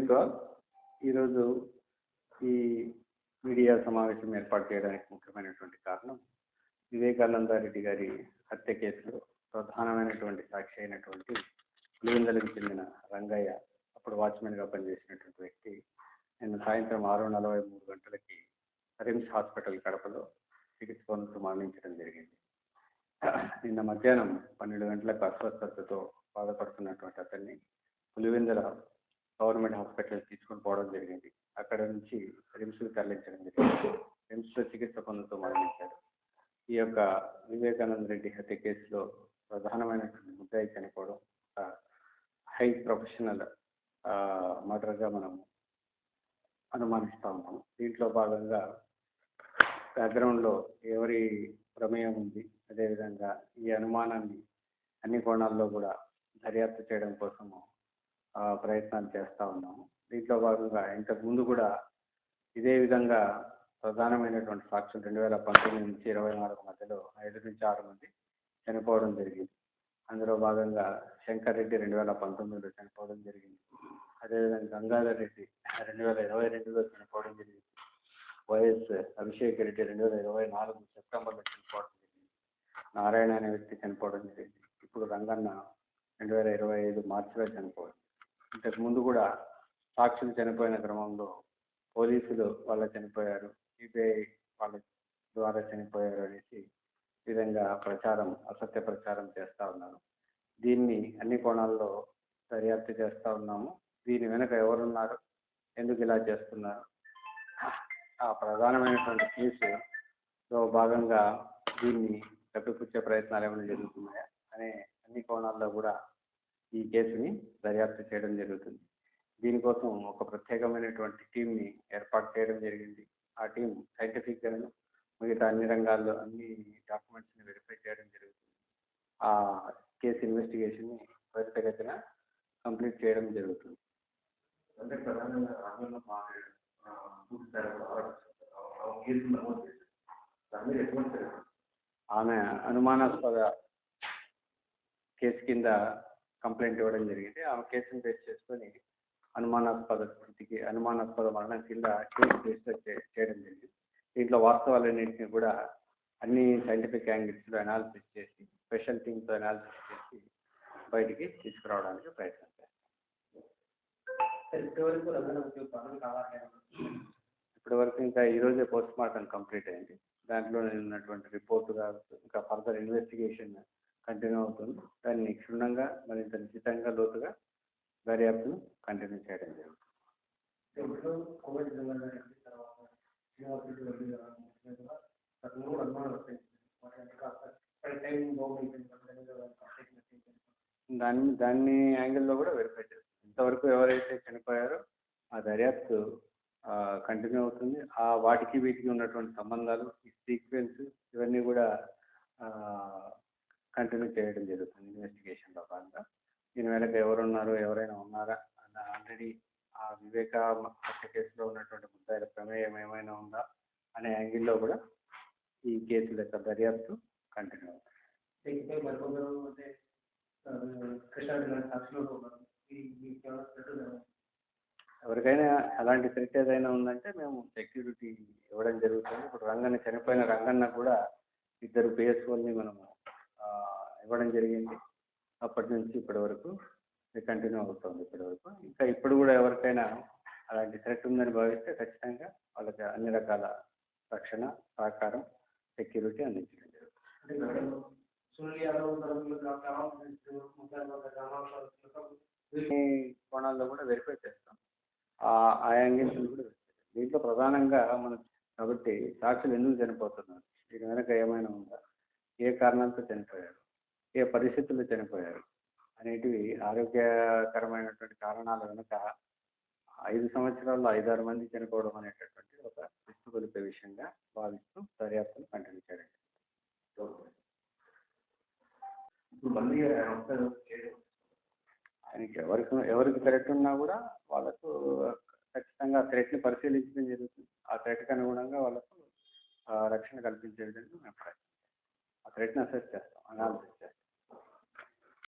Evening to all. ఈరోజు ఈ media సమావేశం ఏర్పాటు చేయడానికి ముఖ్యమైనటువంటి కారణం వివేకానంద రెడ్డి గారి హత్య కేసులో ప్రధానమైనటువంటి సాక్షి అయినటువంటి పులివెందులకు చెందిన రంగయ్య, అప్పుడు వాచ్మెన్గా పనిచేసినటువంటి వ్యక్తి, నిన్న సాయంత్రం 6:43 గంటలకి రిమ్స్ హాస్పిటల్ కడపలో చికిత్స పొందుతూ మరణించడం జరిగింది. నిన్న మధ్యాహ్నం 12 గంటలకు అస్వస్థతతో బాధపడుతున్నటువంటి అతన్ని పులివెందుల గవర్నమెంట్ హాస్పిటల్ తీసుకొని పోవడం జరిగింది. అక్కడ నుంచి రిమ్స్కి తరలించడం జరిగింది. రిమ్స్లో చికిత్స పొందుతూ మరణించారు. ఈ యొక్క వివేకానంద రెడ్డి హత్య కేసులో ప్రధానమైనటువంటి ముద్దాయి చనిపోవడం హై ప్రొఫెషనల్ మర్డర్గా మనం అనుమానిస్తూ ఉన్నాము. దీంట్లో భాగంగా బ్యాక్గ్రౌండ్లో ఎవరి ప్రమేయం ఉంది, అదేవిధంగా ఈ అనుమానాన్ని అన్ని కోణాల్లో కూడా దర్యాప్తు చేయడం కోసము ప్రయత్నాలు చేస్తూ ఉన్నాము. దీంట్లో భాగంగా ఇంతకు ముందు కూడా ఇదే విధంగా ప్రధానమైనటువంటి సాక్షులు 2019 నుంచి 24 మధ్యలో 5 నుంచి 6 మంది చనిపోవడం జరిగింది. అందులో భాగంగా శంకర్ రెడ్డి 2019లో చనిపోవడం జరిగింది. అదేవిధంగా గంగాధర్ రెడ్డి 2022లో చనిపోవడం జరిగింది. వైఎస్ అభిషేక్ రెడ్డి 2024 సెప్టెంబర్లో చనిపోవడం జరిగింది. నారాయణ అనే వ్యక్తి చనిపోవడం జరిగింది. ఇప్పుడు రంగన్న 2025 మార్చిలో చనిపోవడం. ఇంతకు ముందు కూడా సాక్షులు చనిపోయిన క్రమంలో పోలీసులు వాళ్ళ చనిపోయారు, సిబిఐ వాళ్ళ ద్వారా చనిపోయారు అనేసి విధంగా అసత్య ప్రచారం చేస్తూ ఉన్నారు. దీన్ని అన్ని కోణాల్లో దర్యాప్తు చేస్తూ ఉన్నాము. దీని వెనుక ఎవరున్నారు, ఎందుకు ఇలా చేస్తున్నారు, ఆ ప్రధానమైనటువంటి కేసులో భాగంగా దీన్ని కప్పిపుచ్చే ప్రయత్నాలు ఏమైనా జరుగుతున్నాయా అనే అన్ని కోణాల్లో కూడా ఈ కేసుని దర్యాప్తు చేయడం జరుగుతుంది. దీనికోసం ఒక ప్రత్యేకమైనటువంటి టీంని ఏర్పాటు చేయడం జరిగింది. ఆ టీం సైంటిఫిక్గాను మిగతా అన్ని రంగాల్లో అన్ని డాక్యుమెంట్స్ని వెరిఫై చేయడం జరుగుతుంది. ఆ కేసు ఇన్వెస్టిగేషన్ని త్వరితగతిన కంప్లీట్ చేయడం జరుగుతుంది. అంటే ప్రధానంగా ఆమె అనుమానాస్పద కేసు కింద కంప్లైంట్ ఇవ్వడం జరిగింది. ఆమె కేసును బేస్ చేసుకొని అనుమానాస్పద మరణం కింద కేసు రిజిస్టర్ చేయడం జరిగింది. దీంట్లో వాస్తవాలన్నింటినీ కూడా అన్ని సైంటిఫిక్ యాంగిల్స్లో అనాలిసిస్ చేసి స్పెషల్ టీమ్తో అనాలిసిస్ చేసి బయటికి తీసుకురావడానికి ప్రయత్నం చేస్తాం. ఇప్పటి వరకు ఇంకా ఈరోజే పోస్ట్ మార్టం కంప్లీట్ అయింది. దాంట్లో ఉన్నటువంటి రిపోర్టుగా ఇంకా ఫర్దర్ ఇన్వెస్టిగేషన్ కంటిన్యూ అవుతుంది. దాన్ని క్షుణ్ణంగా మరింత నిశ్చితంగా లోతుగా దర్యాప్తును కంటిన్యూ చేయడం జరుగుతుంది. దాన్ని యాంగిల్లో కూడా వెరిఫై చేస్తాం. ఇంతవరకు ఎవరైతే చనిపోయారో ఆ దర్యాప్తు కంటిన్యూ అవుతుంది. వాటికి వీటికి ఉన్నటువంటి సంబంధాలు, ఈ సీక్వెన్స్ ఇవన్నీ కూడా కంటిన్యూ చేయడం జరుగుతుంది ఇన్వెస్టిగేషన్లో భాగంగా. దీని వెనక ఎవరున్నారు, ఎవరైనా ఉన్నారా అన్న ఆల్రెడీ ఆ వివేక హత్య కేసులో ఉన్నటువంటి ముద్దాయిల ప్రమేయం ఏమైనా ఉందా అనే యాంగిల్లో కూడా ఈ కేసుల యొక్క దర్యాప్తు కంటిన్యూ అవుతుంది. ఎవరికైనా అలాంటి థ్రెట్ ఏదైనా ఉందంటే మేము సెక్యూరిటీ ఇవ్వడం జరుగుతుంది. ఇప్పుడు చనిపోయిన రంగన్న కూడా 2 పిఎస్ఓల్ని మనము ఇవ్వడం జరిగింది. అప్పటి నుంచి ఇప్పటి వరకు కంటిన్యూ అవుతుంది. ఇంకా ఇప్పుడు కూడా ఎవరికైనా అలాంటి థ్రెట్ ఉందని భావిస్తే ఖచ్చితంగా వాళ్ళకి అన్ని రకాల రక్షణ, సహకారం, సెక్యూరిటీ అందించడం జరుగుతుంది. ఈ కోణాల్లో కూడా వెరిఫై చేస్తాం. ఆ యాంగిల్స్ కూడా దీంట్లో ప్రధానంగా మనం కాబట్టి సాక్షులు ఎందుకు చనిపోతున్నారు, దీని వెనక ఏమైనా ఉందా, ఏ కారణాలతో చనిపోయారు, ఏ పరిస్థితుల్లో చనిపోయారు అనేటివి ఆరోగ్యకరమైనటువంటి కారణాల వెనుక 5 సంవత్సరాల్లో 5-6 మంది చనిపోవడం అనేటటువంటి ఒక విస్తుగొలిపే విషయంగా భావిస్తూ దర్యాప్తును కంటిన్యూ చేయడం. ఆయనకి ఎవరికి థ్రెట్ ఉన్నా కూడా వాళ్ళకు ఖచ్చితంగా ఆ థ్రెట్ని పరిశీలించడం జరుగుతుంది. ఆ థ్రెట్కి అనుగుణంగా వాళ్ళకు రక్షణ కల్పించే విధంగా మేము ప్రయత్నం చేస్తాం. ఆ థ్రెట్ని అసెస్ చేస్తాం, అనాలిసిస్ చేస్తాం.